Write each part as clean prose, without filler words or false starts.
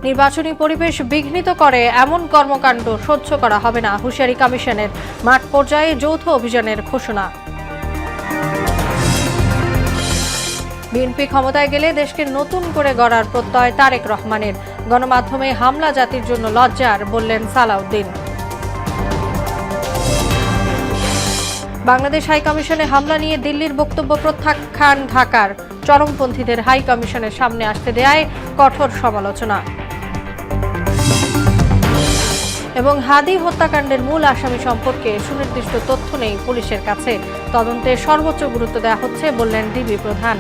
নির্বাচনী পরিবেশ বিঘ্নিত করে এমন কর্মকাণ্ড সহ্য করা হবে না, হুঁশিয়ারি কমিশনের। মাঠ পর্যায়ে যৌথ অভিযানের ঘোষণা। বিএনপি ক্ষমতায় গেলে দেশকে নতুন করে গড়ার প্রত্যয় তারেক রহমানের। গণমাধ্যমে হামলা জাতির জন্য লজ্জার, বললেন সালাউদ্দিন। বাংলাদেশ হাই কমিশনে হামলা নিয়ে দিল্লির বক্তব্য প্রত্যাখ্যান ঢাকার। চরমপন্থীদের হাই কমিশনের সামনে আসতে দেয়ায় কঠোর সমালোচনা। এবং হাদি হত্যাকাণ্ডের মূল আসামি সম্পর্কে সুনির্দিষ্ট তথ্য নেই পুলিশের কাছে। তদন্তে সর্বোচ্চ গুরুত্ব দেওয়া হচ্ছে, বললেন ডিবি প্রধান।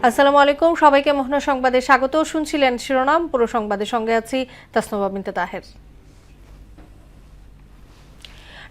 আসসালামু আলাইকুম, সবাইকে মোহনা সংবাদে স্বাগত। শুনছিলেন শিরোনাম, পুরো সংবাদের সঙ্গে আছি তাসনুবা বিনতে তাহের।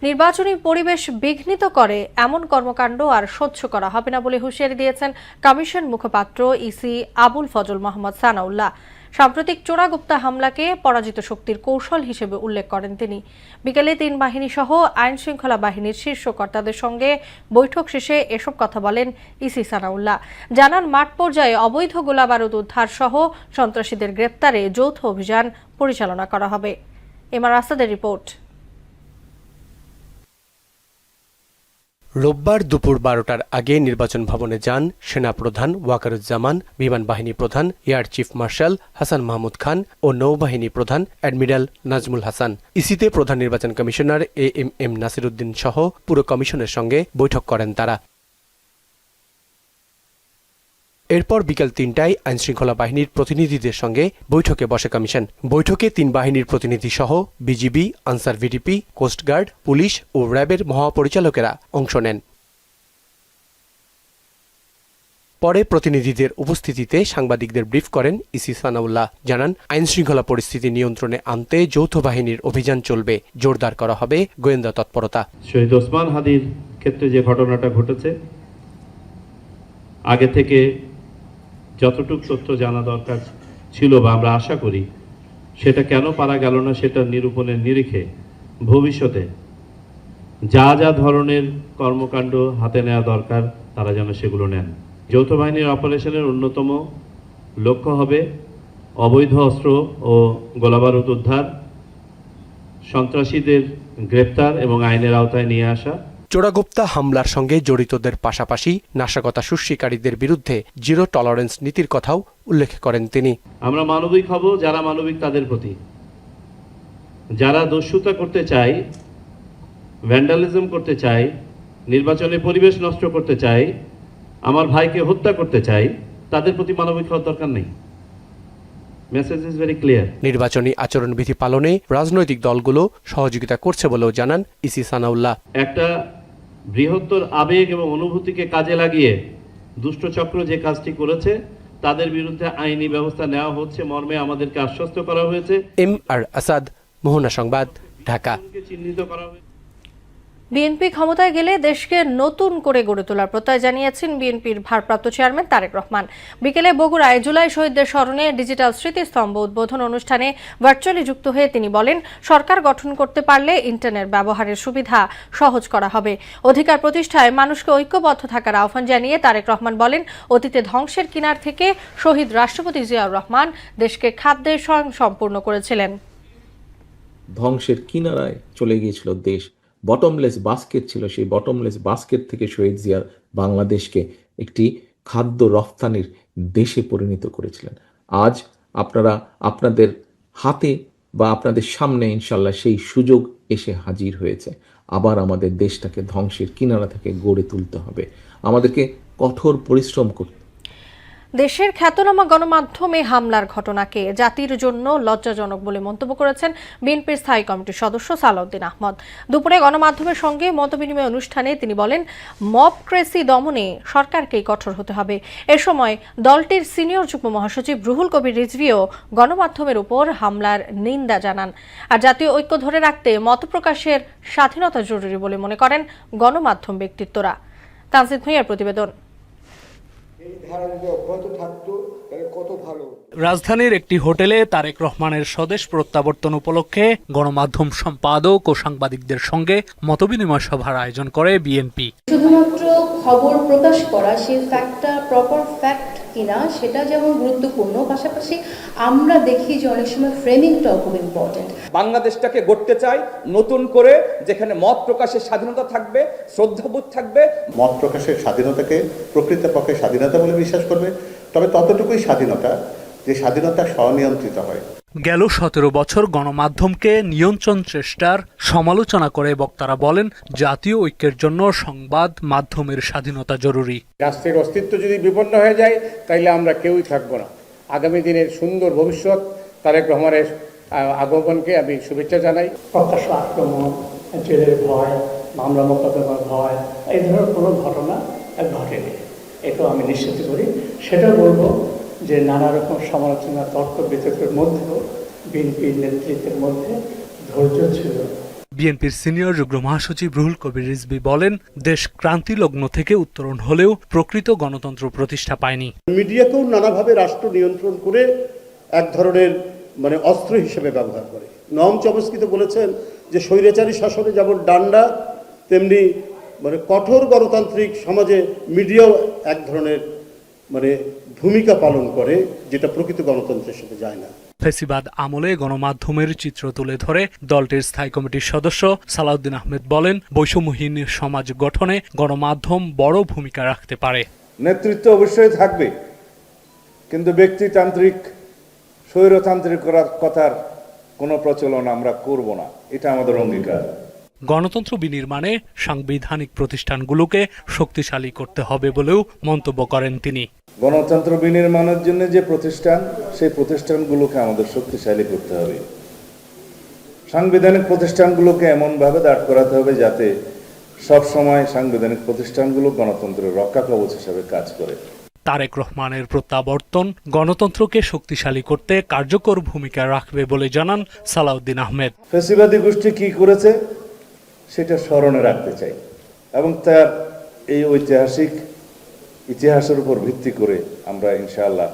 নির্বাচনী পরিবেশ বিঘ্নিত করে এমন কর্মকাণ্ড আর সহ্য করা হবে না বলে হুঁশিয়ারি দিয়েছেন কমিশন মুখপাত্র ইসি আবুল ফজল মোহাম্মদ সানাউল্লাহ। সাম্প্রতিক চোরাগুপ্তা হামলাকে পরাজিত শক্তির কৌশল হিসেবে উল্লেখ করেন তিনি। বিকেলে ৩ বাহিনী সহ আইন শৃঙ্খলা বাহিনীর শীর্ষ কর্তাদের সঙ্গে বৈঠক শেষে এসব কথা বলেন ইসি সানাউল্লাহ। জানান, মাঠ পর্যায়ে অবৈধ গোলাবারুদ উদ্ধার সহ সন্ত্রাসীদের গ্রেপ্তারে যৌথ অভিযান পরিচালনা করা হবে। এমআর আসাদের রিপোর্ট। রোববার দুপুর 12টার আগে নির্বাচন ভবনে যান সেনাপ্রধান ওয়াকারুজ্জামান, বিমান বাহিনী প্রধান air chief marshal Hasan Mahmud Khan ও নৌবাহিনী প্রধান অ্যাডমিরাল নাজমুল হাসান। ইসিতে প্রধান নির্বাচন কমিশনার এএমএম নাসিরউদ্দিন সহ পুরো কমিশনের সঙ্গে বৈঠক করেন তারা। এরপর বিকেল ৩টায় আইনশৃঙ্খলা বাহিনীর প্রতিনিধিদের সঙ্গে বৈঠকে বসে কমিশন। বৈঠকে ৩ বাহিনীর প্রতিনিধি সহ BGB, Ansar VDP, coastguard, police ও র্যাবের মহাপরিচালকেরা অংশ নেন। পরে প্রতিনিধিদের উপস্থিতিতে সাংবাদিকদের ব্রিফ করেন ইসি সানাউল্লাহ। জানান, আইনশৃঙ্খলা পরিস্থিতি নিয়ন্ত্রণে আনতে যৌথ বাহিনীর অভিযান চলবে, জোরদার করা হবে গোয়েন্দা তৎপরতা। শহীদ ওসমান হাদির ক্ষেত্রে যে ঘটনাটা ঘটেছে, আগে থেকে যতটুকু তথ্য জানা দরকার ছিল বা আমরা আশা করি সেটা কেন পারা গেল না, সেটা নিরূপণের নিরিখে ভবিষ্যতে যা যা ধরনের কর্মকাণ্ড হাতে নেওয়া দরকার তারা যেন সেগুলো নেন। যৌথ বাহিনীর অপারেশনের অন্যতম লক্ষ্য হবে অবৈধ অস্ত্র ও গোলাবারুদ উদ্ধার, সন্ত্রাসীদের গ্রেপ্তার এবং আইনের আওতায় নিয়ে আসা। চোরাগুপ্তা হামলার সঙ্গে জড়িতদের পাশাপাশি নাশকতা সৃষ্টিকারীদের বিরুদ্ধে জিরো টলারেন্স নীতির কথাও উল্লেখ করেন তিনি। আমরা মানবিক হব যারা মানবিক তাদের প্রতি, যারা দস্যুতা করতে চায়, ভ্যান্ডালিজম করতে চায়, নির্বাচনে পরিবেশ নষ্ট করতে চায়, আমার ভাইকে হত্যা করতে চায়, তাদের প্রতি মানবিক হওয়ার দরকার নেই। Message is very clear. নির্বাচনী আচরণবিধি পালনে রাজনৈতিক দলগুলো সহযোগিতা করছে বলেও জানান ইসি সানাউল্লাহ। একটা বৃহত্তর আবেগ এবং অনুভূতিকে কাজে লাগিয়ে দুষ্ট চক্র যে কাজটি করেছে তাদের বিরুদ্ধে আইনি ব্যবস্থা নেওয়া হচ্ছে মর্মে আমাদেরকে আশ্বস্ত করা হয়েছে। এমআর আসাদ, মোহনা সংবাদ, ঢাকা। চিহ্নিত করা হয়েছে। বিএনপি ক্ষমতায় গেলে দেশকে নতুন করে গড়ে তোলার প্রত্যয় জানিয়েছেন বিএনপির ভারপ্রাপ্ত চেয়ারম্যান তারেক রহমান। বিকেলে বগুড়ায় জুলাই শহীদদের স্মরণে ডিজিটাল স্মৃতিস্তম্ভ উদ্বোধন অনুষ্ঠানে ভার্চুয়ালি যুক্ত হয়ে তিনি বলেন, সরকার গঠন করতে পারলে ইন্টারনেট ব্যবহারের সুবিধা সহজ করা হবে। অধিকার প্রতিষ্ঠায় মানুষকে ঐক্যবদ্ধ থাকার আহ্বান জানিয়ে তারেক রহমান বলেন, অতীতে ধ্বংসের কিনার থেকে শহীদ রাষ্ট্রপতি জিয়াউর রহমান দেশকে খাদ্যে স্বয়ংসম্পূর্ণ করেছিলেন। ধ্বংসের কিনারায় চলে গিয়েছিল দেশ, বটমলেস বাস্কেট ছিল, সেই বটমলেস বাস্কেট থেকে শহীদ জিয়া বাংলাদেশকে একটি খাদ্য রফতানির দেশে পরিণত করেছিলেন। আজ আপনারা আপনাদের হাতে বা আপনাদের সামনে ইনশাল্লাহ সেই সুযোগ এসে হাজির হয়েছে। আবার আমাদের দেশটাকে ধ্বংসের কিনারা থেকে গড়ে তুলতে হবে, আমাদেরকে কঠোর পরিশ্রম করতে। দেশের খ্যাতনামা গণমাধ্যমে হামলার ঘটনাকে জাতির জন্য লজ্জাজনক বলে মন্তব্য করেছেন বিএনপির স্থায়ী কমিটির সদস্য সালাউদ্দিন আহমদ। দুপুরে গণমাধ্যমের সঙ্গে মতবিনিময় অনুষ্ঠানে তিনি বলেন, মবক্রেসি দমনে সরকারকেই কঠোর হতে হবে। এ সময় দলটির সিনিয়র যুগ্ম মহাসচিব রুহুল কবির রিজভীও গণমাধ্যমের উপর হামলার নিন্দা জানান। আর জাতীয় ঐক্য ধরে রাখতে মতপ্রকাশের স্বাধীনতা জরুরি বলে মনে করেন গণমাধ্যম ব্যক্তিত্বরা। তানজিদ ভুঁইয়ার প্রতিবেদন। ধারা যদি অব্যাহত থাকতো তাহলে কত ভালো। রাজধানীর একটি হোটেলে তারেক রহমানের স্বদেশ প্রত্যাবর্তন উপলক্ষে গণমাধ্যম সম্পাদক ও সাংবাদিকদের সঙ্গে মতবিনিময় সভার আয়োজন করে বিএনপি। শুধুমাত্র খবর প্রকাশ করা সেই ফ্যাক্টটা প্রপার ফ্যাক্ট কিনা সেটা যেমন গুরুত্বপূর্ণ, পাশাপাশি আমরা দেখি যে অনেক সময় ফ্রেমিংটাও খুব ইম্পর্টেন্ট। বাংলাদেশটাকে গড়তে চাই নতুন করে, যেখানে মত প্রকাশের স্বাধীনতা থাকবে, শ্রদ্ধাবোধ থাকবে। মত প্রকাশের স্বাধীনতাকে প্রকৃতপক্ষে স্বাধীনতা বলে বিশ্বাস করবে, তবে ততটুকুই স্বাধীনতা যে স্বাধীনতা স্বনিয়ন্ত্রিত হয়। গেল 17 বছর গণমাধ্যমকে নিয়ন্ত্রণ চেষ্টার সমালোচনা করে বক্তারা বলেন, জাতীয় ঐক্যের জন্য সংবাদ মাধ্যমের স্বাধীনতা জরুরি। রাষ্ট্রের অস্তিত্ব যদি বিপন্ন হয়ে যায় তাইলে আমরা কেউই থাকবো না। আগামী দিনের সুন্দর ভবিষ্যৎ তারেক রহমানের আগমনকে আমি শুভেচ্ছা জানাই। প্রকাশ্য আক্রমণ, জেলের ভয়, মামলা মোকদ্দমার ভয়, এই ধরনের কোনো ঘটনা ঘটেনি, এটাও আমি নিশ্চিত করি। সেটাও বলবো যে নানা রকম সমালোচনা, তর্ক বিতর্কের মধ্যেও বিএনপির নেতৃত্বের মধ্যে ধৈর্য ছিল। বিএনপির সিনিয়র যুগ্ম মহাসচিব রুহুল কবির রিজভী বলেন, দেশ ক্রান্তি লগ্ন থেকে উত্তরণ হলেও প্রকৃত গণতন্ত্র প্রতিষ্ঠা পায়নি। মিডিয়াকেও নানাভাবে রাষ্ট্র নিয়ন্ত্রণ করে এক ধরনের অস্ত্র হিসেবে ব্যবহার করে। নওম চমস্কি তো বলেছেন যে স্বৈরাচারী শাসনে যেমন ডান্ডা, তেমনি কঠোর গণতান্ত্রিক সমাজে মিডিয়াও এক ধরনের ভূমিকা পালন করে, যেটা প্রকৃত গণতন্ত্রের সাথে যায় না। ফেসিবাদ আমলে গণমাধ্যমের চিত্র তুলে ধরে দলটির স্থায়ী কমিটির সদস্য সালাউদ্দিন আহমেদ বলেন, বৈষম্যহীন সমাজ গঠনে গণমাধ্যম বড় ভূমিকা রাখতে পারে। নেতৃত্ব অবশ্যই থাকবে, কিন্তু ব্যক্তিতান্ত্রিক স্বৈরতান্ত্রিক কথার কোনো প্রচলন আমরা করব না, এটা আমাদের অঙ্গীকার। গণতন্ত্র বিনির্মাণে সাংবিধানিক প্রতিষ্ঠানগুলোকে শক্তিশালী করতে হবে বলেও মন্তব্য করেন তিনি। গণতন্ত্র বিনির্মাণের জন্য যে প্রতিষ্ঠান, সেই প্রতিষ্ঠানগুলোকে আমাদের শক্তিশালী করতে হবে। সাংবিধানিক প্রতিষ্ঠানগুলোকে এমনভাবে দাঁড় করাতে হবে যাতে সবসময় সাংবিধানিক প্রতিষ্ঠানগুলো গণতন্ত্রের রক্ষা কবচ হিসেবে কাজ করে। তারেক রহমানের প্রত্যাবর্তন গণতন্ত্রকে শক্তিশালী করতে কার্যকর ভূমিকা রাখবে বলে জানান সালাউদ্দিন আহমেদ। ফ্যাসিবাদী গোষ্ঠী কি করেছে সেটা স্মরণে রাখতে চাই এবং তার এই ঐতিহাসিক ইতিহাসের উপর ভিত্তি করে আমরা ইনশাআল্লাহ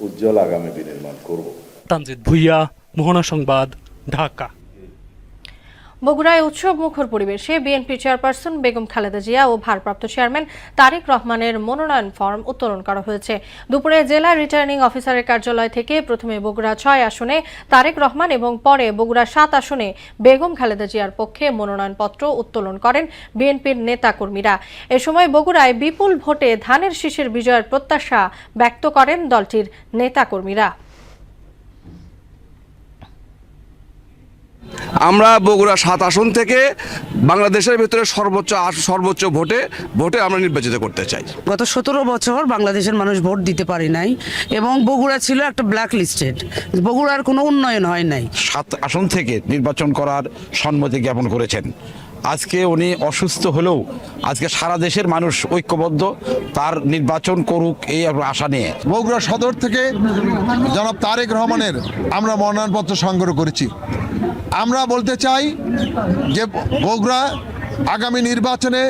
উজ্জ্বল আগামী বিনির্মাণ করব। তানজিদ ভুইয়া, মোহনা সংবাদ, ঢাকা। বগুড়ায় উৎসব মুখর পরিবেশে বিএনপি চেয়ারপারসন বেগম খালেদা জিয়া ও ভারপ্রাপ্ত চেয়ারম্যান তারেক রহমানের মনোনয়ন ফর্ম উত্তোলন করা হয়েছে। দুপুরে জেলা রিটার্নিং অফিসারের কার্যালয় থেকে প্রথমে বগুড়া 6 আসনে তারেক রহমান এবং পরে বগুড়া 7 আসনে বেগম খালেদা জিয়ার পক্ষে মনোনয়নপত্র উত্তোলন করেন বিএনপির নেতাকর্মীরা। এ সময় বগুড়ায় বিপুল ভোটে ধানের শীষের বিজয়ের প্রত্যাশা ব্যক্ত করেন দলটির নেতাকর্মীরা। আমরা বগুড়া 7 আসন থেকে বাংলাদেশের ভিতরে সর্বোচ্চ ভোটে আমরা নির্বাচিত করতে চাই। গত 17 বছর বাংলাদেশের মানুষ ভোট দিতে পারে নাই এবং বগুড়া ছিল একটা ব্ল্যাক লিস্টেড, বগুড়ার কোনো উন্নয়ন হয় নাই। 7 আসন থেকে নির্বাচন করার সম্মতি জ্ঞাপন করেছেন। আজকে উনি অসুস্থ হলেও আজকে সারা দেশের মানুষ ঐক্যবদ্ধ, তার নির্বাচন করুক এই আশা নিয়ে। বগুড়া সদর থেকে জনাব তারেক রহমানের আমরা মনোনয়নপত্র সংগ্রহ করেছি। আমরা বলতে চাই যে বগুড়া আগামী নির্বাচনে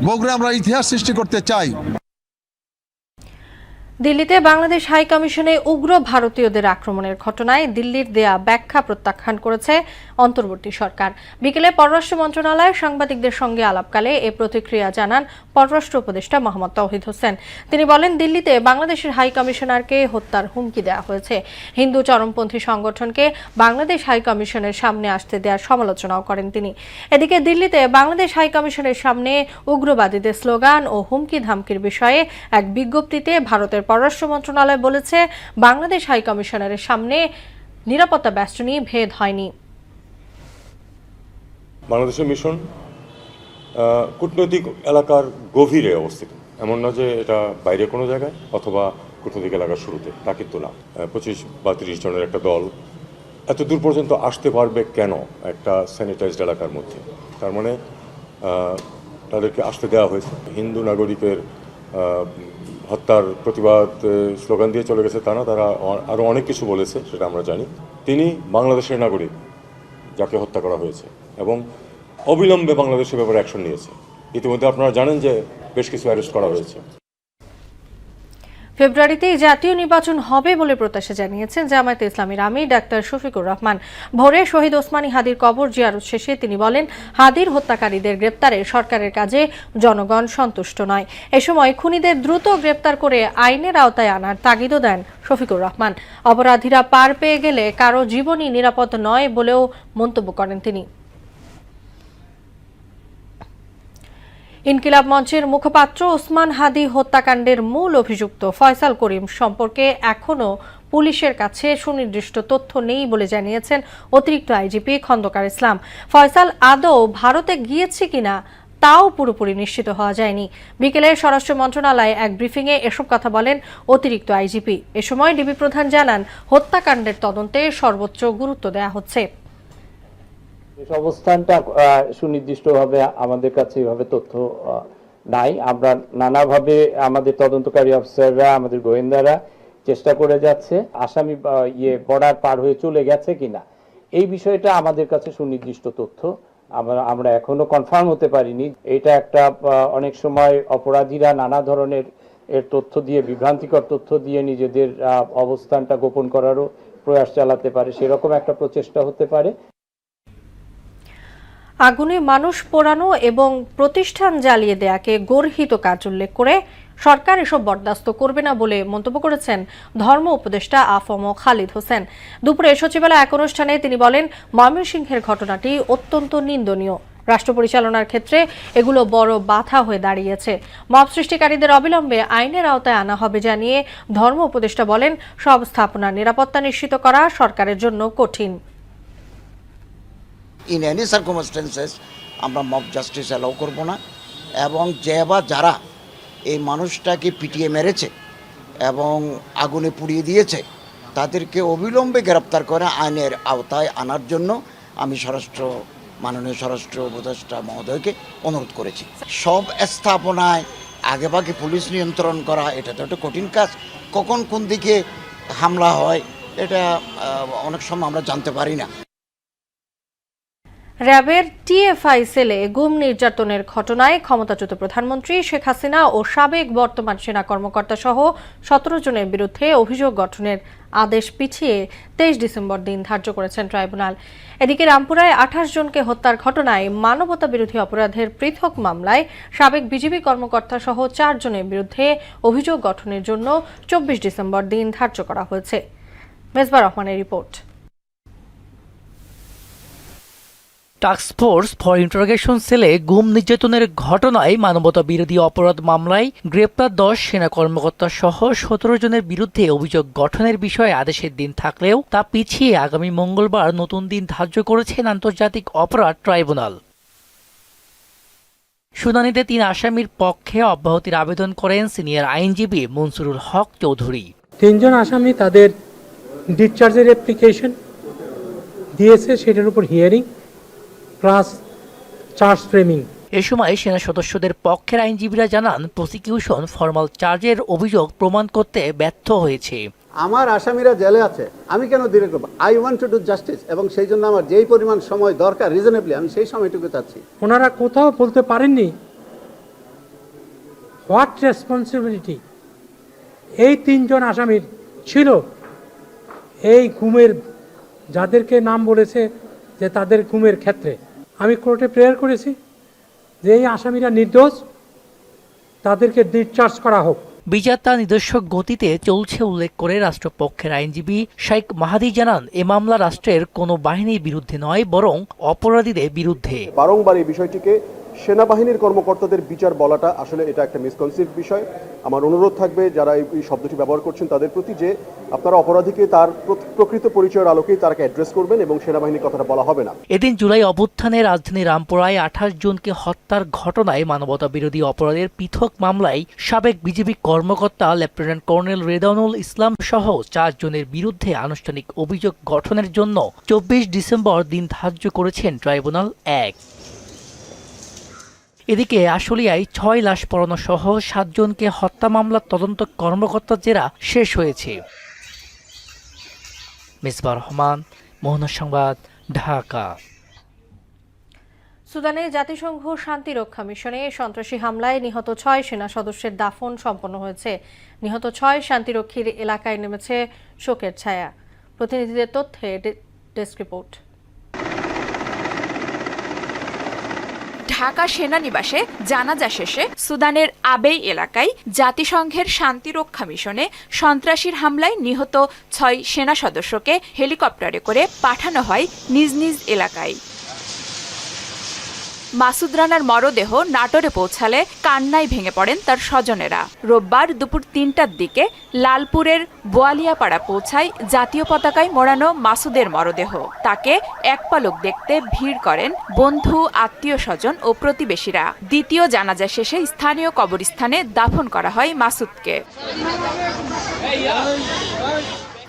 বগুড়া আমরা ইতিহাস সৃষ্টি করতে চাই। দিল্লিতে বাংলাদেশ হাই কমিশনে উগ্র ভারতীয়দের আক্রমণের ঘটনায় দিল্লির দেয়া ব্যাখ্যা প্রত্যাখ্যান করেছে অন্তর্বর্তী সরকার। বিকেলে পররাষ্ট্র মন্ত্রণালয়ের সাংবাদিকদের সঙ্গে আলাপকালে এ প্রতিক্রিয়া জানান পররাষ্ট্র উপদেষ্টা মোহাম্মদ তৌহিদ হোসেন। তিনি বলেন, দিল্লিতে বাংলাদেশের হাই কমিশনারকে হত্যার হুমকি দেওয়া হয়েছে। হিন্দু চরমপন্থী সংগঠনকে বাংলাদেশ হাই কমিশনের সামনে আসতে দেওয়ার সমালোচনাও করেন তিনি। এদিকে দিল্লিতে বাংলাদেশ হাই কমিশনের সামনে উগ্রবাদীদের স্লোগান ও হুমকি ধামকির বিষয়ে এক বিজ্ঞপ্তিতে ভারতের পররাষ্ট্র মন্ত্রণালয় বলেছে, বাংলাদেশ হাই কমিশনারের সামনে নিরাপত্তা বেষ্টনী ভেদ হয়নি। বাংলাদেশের মিশন কূটনৈতিক এলাকার গভীরে অবস্থিত, এমন না যে এটা বাইরে কোনো জায়গায় অথবা কূটনৈতিক এলাকার শুরুতে, তা কিন্তু না। 25 বা 30 জনের একটা দল এত দূর পর্যন্ত আসতে পারবে কেন একটা স্যানিটাইজড এলাকার মধ্যে? তার মানে তাদেরকে আসতে দেওয়া হয়েছে। হিন্দু নাগরিকের হত্যার প্রতিবাদ স্লোগান দিয়ে চলে গেছে তা না, তারা আরও অনেক কিছু বলেছে, সেটা আমরা জানি। তিনি বাংলাদেশের নাগরিক যাকে হত্যা করা হয়েছে এবং অবিলম্বে বাংলাদেশের ব্যাপারে অ্যাকশন নিয়েছে। ইতিমধ্যে আপনারা জানেন যে বেশ কিছু অ্যারেস্ট করা হয়েছে। ফেব্রুয়ারিতেই জাতীয় নির্বাচন হবে বলে প্রত্যাশা জানিয়েছেন জামায়াতে ইসলামীর আমির ডাক্তার শফিকুর রহমান। ভোরে শহীদ ওসমানী হাদির কবর জিয়ারত শেষে তিনি বলেন, হাদির হত্যাকারীদের গ্রেপ্তারে সরকারের কাজে জনগণ সন্তুষ্ট নয়। এ সময় খুনিদের দ্রুত গ্রেপ্তার করে আইনের আওতায় আনার তাগিদও দেন শফিকুর রহমান। অপরাধীরা পার পেয়ে গেলে কারো জীবনই নিরাপদ নয় বলেও মন্তব্য করেন তিনি। ইনকিলাব মঞ্চের মুখপাত্র ওসমান হাদি হত্যাকাণ্ডের মূল অভিযুক্ত ফয়সাল করিম সম্পর্কে এখনও পুলিশের কাছে সুনির্দিষ্ট তথ্য নেই বলে জানিয়েছেন অতিরিক্ত আইজিপি খন্দকার ইসলাম। ফয়সাল আদৌ ভারতে গিয়েছে কিনা তাও পুরোপুরি নিশ্চিত হওয়া যায়নি। বিকেলে স্বরাষ্ট্র মন্ত্রণালয়ে এক ব্রিফিংয়ে এসব কথা বলেন অতিরিক্ত আইজিপি। এ সময় ডিবি প্রধান জানান, হত্যাকাণ্ডের তদন্তে সর্বোচ্চ গুরুত্ব দেওয়া হচ্ছে। অবস্থানটা সুনির্দিষ্টভাবে আমাদের কাছে এভাবে তথ্য নাই। আমরা নানাভাবে আমাদের তদন্তকারী অফিসাররা, আমাদের গোয়েন্দারা চেষ্টা করে যাচ্ছে আসামি বর্ডার পার হয়ে চলে গেছে কিনা এই বিষয়টা আমাদের কাছে সুনির্দিষ্ট তথ্য আমরা এখনো কনফার্ম হতে পারিনি। এটা একটা অনেক সময় অপরাধীরা নানা ধরনের তথ্য দিয়ে, বিভ্রান্তিকর তথ্য দিয়ে নিজেদের অবস্থানটা গোপন করারও প্রয়াস চালাতে পারে, সেরকম একটা প্রচেষ্টা হতে পারে। আগুনে মানুষ পোড়ানো এবং প্রতিষ্ঠান জ্বালিয়ে দেয়াকে গর্হিত কাজ উল্লেখ করে সরকার এসব বরদাস্ত করবে না বলে মন্তব্য করেছেন ধর্ম উপদেষ্টা আফম খালিদ হোসেন। দুপুরে সচিবালয়ে এক অনুষ্ঠানে তিনি বলেন, ময়মনসিংহের ঘটনাটি অত্যন্ত নিন্দনীয়। রাষ্ট্র পরিচালনার ক্ষেত্রে এগুলো বড় বাধা হয়ে দাঁড়িয়েছে। মব সৃষ্টিকারীদের অবিলম্বে আইনের আওতায় আনা হবে জানিয়ে ধর্ম উপদেষ্টা বলেন, সব স্থাপনার নিরাপত্তা নিশ্চিত করা সরকারের জন্য কঠিন। ইন এনি সার্কামস্টেন্সেস আমরা মব জাস্টিস অ্যালাউ করব না, এবং যে বা যারা এই মানুষটাকে পিটিয়ে মেরেছে এবং আগুনে পুড়িয়ে দিয়েছে তাদেরকে অবিলম্বে গ্রেপ্তার করে আইনের আওতায় আনার জন্য আমি মাননীয় স্বরাষ্ট্র উপদেষ্টা মহোদয়কে অনুরোধ করেছি। সব স্থাপনায় আগেভাগে পুলিশ নিয়ন্ত্রণ করা এটা তো একটা কঠিন কাজ। কখন কোন দিকে হামলা হয় এটা অনেক সময় আমরা জানতে পারি না। র্যাবের টিএফআই সেলে গুম নির্যাতনের ঘটনায় ক্ষমতাচ্যুত প্রধানমন্ত্রী শেখ হাসিনা ও সাবেক বর্তমান সেনা কর্মকর্তা সহ 17 জনের বিরুদ্ধে অভিযোগ গঠনের আদেশ পিছিয়ে 23 ডিসেম্বর দিন ধার্য করেছেন ট্রাইব্যুনাল। এদিকে রামপুরায় 28 জনকে হত্যার ঘটনায় মানবতা বিরোধী অপরাধের পৃথক মামলায় সাবেক বিজিবি কর্মকর্তা সহ 4 জনের বিরুদ্ধে অভিযোগ গঠনের জন্য 24 ডিসেম্বর দিন ধার্য করা হয়েছে। মেজবা রহমানের রিপোর্ট। টাস্কফোর্স ফর ইন্টারোগেশন সেলে গুম নির্যাতনের ঘটনায় মানবতা বিরোধী অপরাধ মামলায় গ্রেপ্তার 10 সেনা কর্মকর্তা সহ 17 জনের বিরুদ্ধে অভিযোগ গঠনের বিষয়ে আদেশের দিন থাকলেও তা পিছিয়ে আগামী মঙ্গলবার নতুন দিন ধার্য করেছেন আন্তর্জাতিক অপরাধ ট্রাইব্যুনাল। শুনানিতে 3 আসামির পক্ষে অব্যাহতির আবেদন করেন সিনিয়র আইনজীবী মনসুরুল হক চৌধুরী। 3 জন আসামি তাদের ডিসচার্জের অ্যাপ্লিকেশন দিয়েছে, সেটার উপর হিয়ারিং প্লাস চার্জ ফ্রেমিং। এ সময় সেনা সদস্যদের পক্ষের আইনজীবীরা জানান, প্রসিকিউশন ফরমাল চার্জের অভিযোগ প্রমাণ করতে ব্যর্থ হয়েছে। আমার আসামিরা জেলে আছে, আমি কেন ডিরেক্ট করব? I want to do justice, এবং সেই জন্য আমার যেই পরিমাণ সময় দরকার রিজনেবলি আমি সেই সময়টুকু চাচ্ছি। ওনারা কোথাও বলতে পারেননি হোয়াট রেসপন্সিবিলিটি এই 3 জন আসামির ছিল এই গুমের, যাদেরকে নাম বলেছে যে তাদের গুমের ক্ষেত্রে। আমি কোর্টে প্রেয়ার করেছি যে এই আসামিরা নির্দোষ, তাদেরকে ডিসচার্জ করা হোক। বিচার তার নিজস্ব গতিতে চলছে উল্লেখ করে রাষ্ট্রপক্ষের আইনজীবী শেখ মাহাদি জানান, এ মামলা রাষ্ট্রের কোনো বাহিনীর বিরুদ্ধে নয়, বরং অপরাধীদের বিরুদ্ধে। বারংবার এই বিষয়টিকে সেনাবাহিনীর কর্মকর্তাদের বিচার বলাটা আসলে এটা একটা মিসকনসিভ বিষয়। আমার অনুরোধ থাকবে যারা এই শব্দটি ব্যবহার করছেন তাদের প্রতি, যে আপনারা অপরাধীকে তার প্রকৃত পরিচয়ের আলোকেই তাকে অ্যাড্রেস করবেন এবং সেনাবাহিনীর কথাটা বলা হবে না। এদিন জুলাই অভ্যুত্থানে রাজধানী রামপুরায় 28 জনকে হত্যার ঘটনায় মানবতা বিরোধী অপরাধের পৃথক মামলায় সাবেক বিজিবি কর্মকর্তা লেফটেন্যান্ট কর্নেল রেদানুল ইসলাম সহ 4 জনের বিরুদ্ধে আনুষ্ঠানিক অভিযোগ গঠনের জন্য 24 ডিসেম্বর দিন ধার্য করেছেন ট্রাইব্যুনাল 1। এদিকে আশুলিয়ায় 6 লাশ পড়ানো সহ 7 জনকে হত্যা মামলার তদন্ত কর্মকর্তার জেরা শেষ হয়েছে। মেজবা রহমান, মোহনা সংবাদ, ঢাকা। সুদানে জাতিসংঘ শান্তিরক্ষা মিশনে সন্ত্রাসী হামলায় নিহত 6 সেনা সদস্যের দাফন সম্পন্ন হয়েছে। নিহত 6 শান্তিরক্ষীর এলাকায় নেমেছে শোকের ছায়া। প্রতিনিধিদের তথ্যে ডেস্ক রিপোর্ট। ঢাকা সেনানিবাসে জানাজা শেষে সুদানের আবেই এলাকায় জাতিসংঘের শান্তিরক্ষা মিশনে সন্ত্রাসীর হামলায় নিহত 6 সেনা সদস্যকে হেলিকপ্টারে করে পাঠানো হয় নিজ নিজ এলাকায়। মাসুদ রানার মরদেহ নাটোরে পৌঁছালে কান্নায় ভেঙে পড়েন তার স্বজনেরা। রোববার দুপুর 3টার দিকে লালপুরের বোয়ালিয়াপাড়া পৌঁছায় জাতীয় পতাকায় মোড়ানো মাসুদের মরদেহ। তাকে এক পলক দেখতে ভিড় করেন বন্ধু, আত্মীয় স্বজন ও প্রতিবেশীরা। দ্বিতীয় জানাজা শেষে স্থানীয় কবরস্থানে দাফন করা হয় মাসুদকে।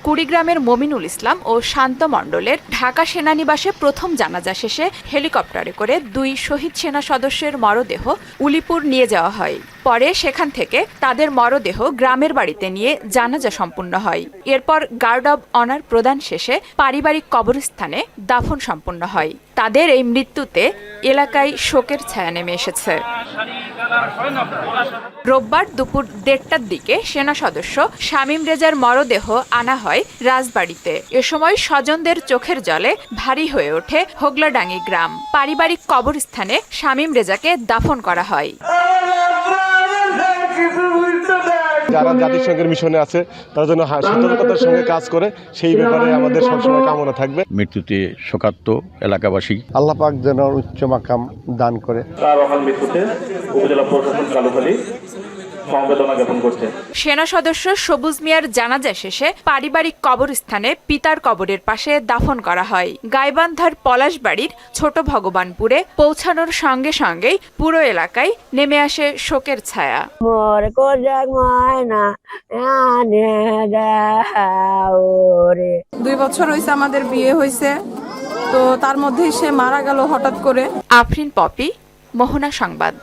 কুড়িগ্রামের মমিনুল ইসলাম ও শান্ত মণ্ডলের ঢাকা সেনানিবাসে প্রথম জানাজা শেষে হেলিকপ্টারে করে 2 শহীদ সেনা সদস্যের মরদেহ উলিপুর নিয়ে যাওয়া হয়। পরে সেখান থেকে তাদের মরদেহ গ্রামের বাড়িতে নিয়ে জানাজা সম্পন্ন হয়। এরপর গার্ড অব অনার প্রদান শেষে পারিবারিক কবরস্থানে দাফন সম্পন্ন হয়। তাদের এই মৃত্যুতে এলাকায় শোকের ছায়া নেমে এসেছে। রোববার দুপুর 1টার দিকে সেনা সদস্য শামীম রেজার মরদেহ আনা হয় রাজবাড়িতে। এ সময় স্বজনদের চোখের জলে ভারী হয়ে ওঠে হোগলাডাঙ্গি গ্রাম। পারিবারিক কবরস্থানে শামীম রেজাকে দাফন করা হয়। যারা জাতিসংঘের মিশনে আছে তারা যেন সতর্কতার সঙ্গে কাজ করে, সেই ব্যাপারে আমাদের সবসময় কামনা থাকবে। মৃত্যুতে শোকার্ত এলাকাবাসী, আল্লাহ পাক যেন উচ্চ মাকাম দান করে। তার অকাল মৃত্যুতে উপজেলা প্রশাসন কালুখালী সমবেদনা জ্ঞাপন করছে। সেনা সদস্য সবুজ মিয়ার জানাজা শেষে পারিবারিক কবরস্থানে পিতার কবরের পাশে দাফন করা হয়। গাইবান্ধার পলাশবাড়ির ছোট ভগবানপুরে পৌঁছানোর সঙ্গে সঙ্গেই পুরো এলাকায় নেমে আসে শোকের ছায়া। 2 বছর হয়েছে আমাদের বিয়ে হয়েছে, তো তার মধ্যেই সে মারা গেল হঠাৎ করে। আফরিন পপি, মোহনা সংবাদ।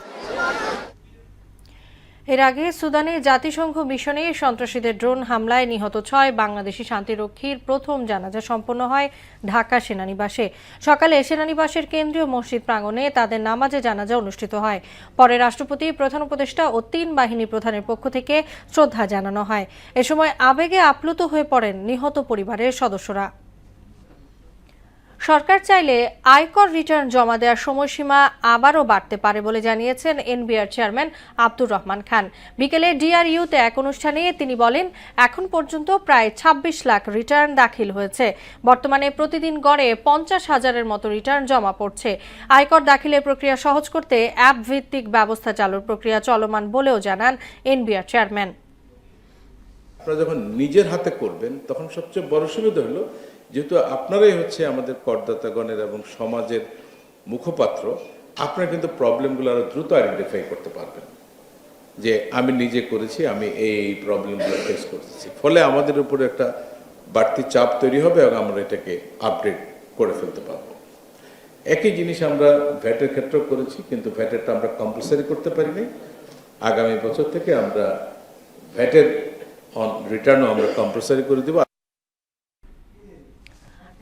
এর আগে সুদানে জাতিসংঘ মিশনে সন্ত্রাসীদের ড্রোন হামলায় নিহত 6 বাংলাদেশি শান্তিরক্ষীর প্রথম জানাজা সম্পন্ন হয় ঢাকা সেনানিবাসে। সকালে সেনানিবাসের কেন্দ্রীয় মসজিদ প্রাঙ্গণে তাদের নামাজে জানাজা অনুষ্ঠিত হয়। পরে রাষ্ট্রপতি, প্রধান উপদেষ্টা ও 3 বাহিনী প্রধানের পক্ষ থেকে শ্রদ্ধা জানানো হয়। এ সময় আবেগে আপ্লুত হয়ে পড়েন নিহত পরিবারের সদস্যরা। সরকার চাইলে আয়কর রিটার্ন জমা দেওয়ার সময়সীমা আবারও বাড়তে পারে বলে জানিয়েছেন এনবিআর চেয়ারম্যান আব্দুর রহমান খান। বিকেলে ডিআরইউতে এক অনুষ্ঠানে তিনি বলেন, এখন পর্যন্ত প্রায় 26 লাখ রিটার্ন দাখিল হয়েছে। বর্তমানে প্রতিদিন গড়ে 50,000-এর মতো রিটার্ন জমা পড়ছে। আয়কর দাখিলের প্রক্রিয়া সহজ করতে অ্যাপ ভিত্তিক ব্যবস্থা চালুর প্রক্রিয়া চলমান বলেও জানান এনবিআর চেয়ারম্যান। আপনারা যখন নিজের হাতে করবেন তখন সবচেয়ে বড় সুবিধা হলো, যেহেতু আপনারাই হচ্ছে আমাদের করদাতাগণের এবং সমাজের মুখপাত্র, আপনারা কিন্তু প্রবলেমগুলো আরো দ্রুত আইডেন্টিফাই করতে পারবেন যে আমি নিজে করেছি, আমি এই প্রবলেমগুলো ফেস করতেছি। ফলে আমাদের উপরে একটা বাড়তি চাপ তৈরি হবে এবং আমরা এটাকে আপডেট করে ফেলতে পারবো। একই জিনিস আমরা ভ্যাটের ক্ষেত্রেও করেছি, কিন্তু ভ্যাটেরটা আমরা কম্পালসারি করতে পারিনি। আগামী বছর থেকে আমরা ভ্যাটের রিটার্নও আমরা কম্পালসারি করে দেব।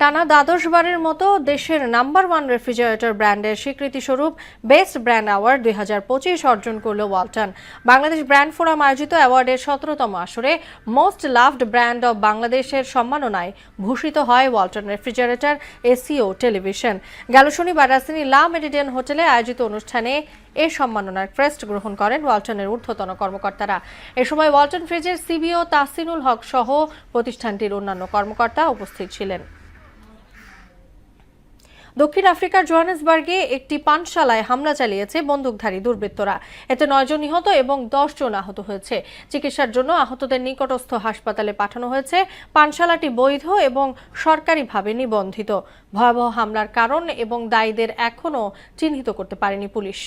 টানা 12 বারের মতো দেশের নাম্বার 1 রেফ্রিজারেটর ব্র্যান্ডের স্বীকৃতিস্বরূপ বেস্ট ব্র্যান্ড অ্যাওয়ার্ড 2025 অর্জন করল ওয়ালটন। বাংলাদেশ ব্র্যান্ড ফোরাম আয়োজিত অ্যাওয়ার্ডের 17তম আসরে মোস্ট লাভড ব্র্যান্ড অব বাংলাদেশের সম্মাননায় ভূষিত হয় ওয়ালটন রেফ্রিজারেটর, এসি ও টেলিভিশন। গেল শনিবার রাজধানীর লা মেরিডিয়ান হোটেলে আয়োজিত অনুষ্ঠানে এ সম্মাননার ক্রেস্ট গ্রহণ করেন ওয়ালটনের ঊর্ধ্বতন কর্মকর্তারা। এ সময় ওয়ালটন ফ্রিজের সিবিও তাহসিনুল হক সহ প্রতিষ্ঠানটির অন্যান্য কর্মকর্তা উপস্থিত ছিলেন। দক্ষিণ আফ্রিকার জোহানেসবার্গে একটি পানশালায় হামলা চালিয়েছে বন্দুকধারী দুর্বৃত্তরা। এতে 9 জন নিহত এবং 10 জন আহত হয়েছে। চিকিৎসার জন্য আহতদের নিকটস্থ হাসপাতালে পাঠানো হয়েছে। পানশালাটি বৈধ এবং সরকারিভাবে নিবন্ধিত। ভয়াবহ হামলার কারণ এবং দায়ীদের এখনও চিহ্নিত করতে পারেনি পুলিশ।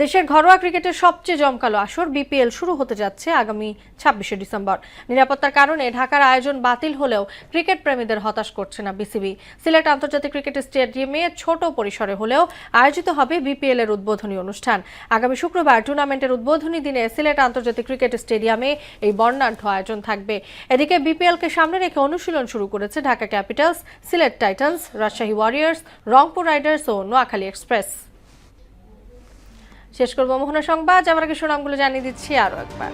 দেশের ঘরোয়া ক্রিকেটের সবচেয়ে জমকালো আসর বিপিএল শুরু হতে যাচ্ছে আগামী ২৬শে ডিসেম্বর। নিরাপত্তার কারণে ঢাকার আয়োজন বাতিল হলেও ক্রিকেট প্রেমীদের হতাশ করছে না বিসিবি। সিলেট আন্তর্জাতিক ক্রিকেট স্টেডিয়ামে ছোট পরিসরে হলেও আয়োজিত হবে বিপিএল এর উদ্বোধনী অনুষ্ঠান। আগামী শুক্রবার টুর্নামেন্টের উদ্বোধনী দিনে সিলেট আন্তর্জাতিক ক্রিকেট স্টেডিয়ামে এই বর্ণাঢ্য আয়োজন থাকবে। এদিকে বিপিএলকে সামনে রেখে অনুশীলন শুরু করেছে Dhaka Capitals, Sylhet Titans, Rajshahi Warriors, Rangpur Riders ও নোয়াখালী এক্সপ্রেস। শেষ করব মোহনা সংবাদ, যাবার আগে সুনামগুলো জানিয়ে দিচ্ছি আরো একবার।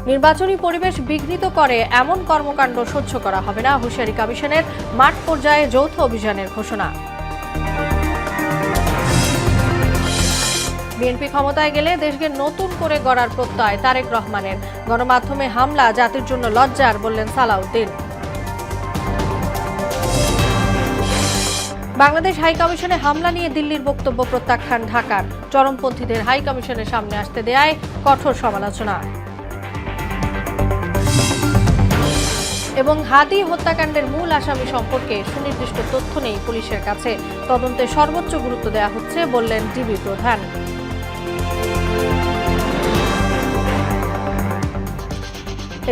নির্বাচনী পরিবেশ বিঘ্নিত করে এমন কর্মকাণ্ড সহ্য করা হবে না, হুঁশিয়ারি কমিশনের মাঠ পর্যায়ে যৌথ অভিযানের ঘোষণা। বিএনপি ক্ষমতায় গেলে দেশকে নতুন করে গড়ার প্রত্যয় তারেক রহমানের। গণমাধ্যমে হামলা জাতির জন্য লজ্জার, বললেন সালাউদ্দিন। বাংলাদেশ হাই কমিশনে হামলা নিয়ে দিল্লির বক্তব্য প্রত্যাখ্যান ঢাকার। চরমপন্থীদের হাই কমিশনের সামনে আসতে দেয়ায় কঠোর সমালোচনা। এবং হাদি হত্যাকাণ্ডের মূল আসামি সম্পর্কে সুনির্দিষ্ট তথ্য নেই পুলিশের কাছে, তদন্তে সর্বোচ্চ গুরুত্ব দেওয়া হচ্ছে, বললেন ডিবি প্রধান।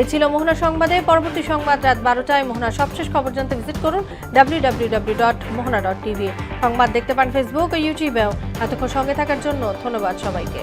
এই ছিল মোহনা সংবাদে। পরবর্তী সংবাদ রাত 12টায়। মোহনার সবশেষ খবর জানতে ভিজিট করুন www.mohana.tv। সংবাদ দেখতে পান ফেসবুক ও ইউটিউবেও। এতক্ষণ সঙ্গে থাকার জন্য ধন্যবাদ সবাইকে।